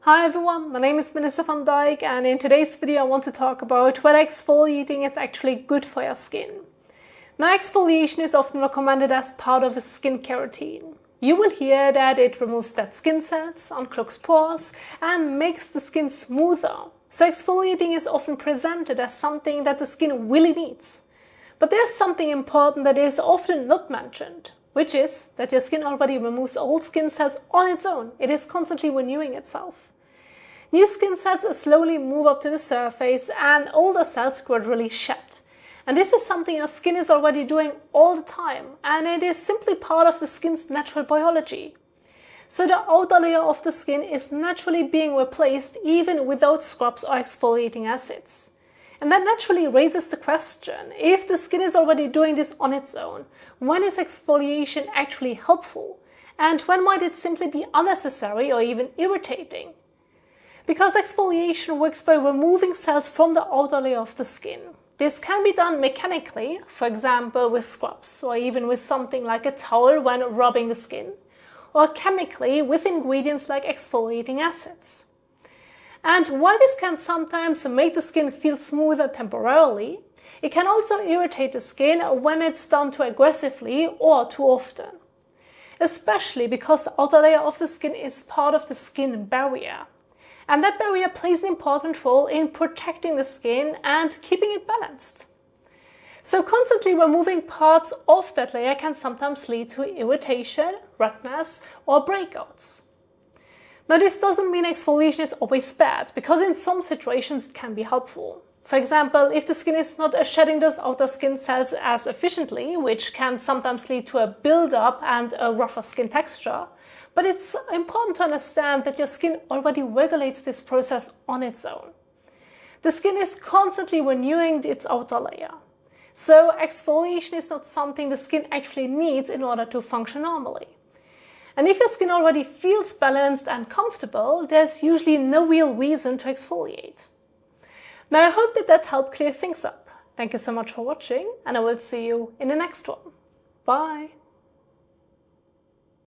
Hi everyone, my name is Melissa van Dijk, and in today's video I want to talk about whether exfoliating is actually good for your skin. Now, exfoliation is often recommended as part of a skincare routine. You will hear that it removes dead skin cells, unclogs pores, and makes the skin smoother. So exfoliating is often presented as something that the skin really needs. But there's something important that is often not mentioned, which is that your skin already removes old skin cells on its own. It is constantly renewing itself. New skin cells slowly move up to the surface and older cells gradually shed. And this is something your skin is already doing all the time, and it is simply part of the skin's natural biology. So the outer layer of the skin is naturally being replaced even without scrubs or exfoliating acids. And that naturally raises the question, if the skin is already doing this on its own, when is exfoliation actually helpful? And when might it simply be unnecessary or even irritating? Because exfoliation works by removing cells from the outer layer of the skin. This can be done mechanically, for example with scrubs, or even with something like a towel when rubbing the skin, or chemically with ingredients like exfoliating acids. And while this can sometimes make the skin feel smoother temporarily, it can also irritate the skin when it's done too aggressively or too often. Especially because the outer layer of the skin is part of the skin barrier. And that barrier plays an important role in protecting the skin and keeping it balanced. So constantly removing parts of that layer can sometimes lead to irritation, redness, or breakouts. Now, this doesn't mean exfoliation is always bad, because in some situations it can be helpful. For example, if the skin is not shedding those outer skin cells as efficiently, which can sometimes lead to a build-up and a rougher skin texture. But it's important to understand that your skin already regulates this process on its own. The skin is constantly renewing its outer layer. So exfoliation is not something the skin actually needs in order to function normally. And if your skin already feels balanced and comfortable, there's usually no real reason to exfoliate. Now, I hope that helped clear things up. Thank you so much for watching, and I will see you in the next one. Bye!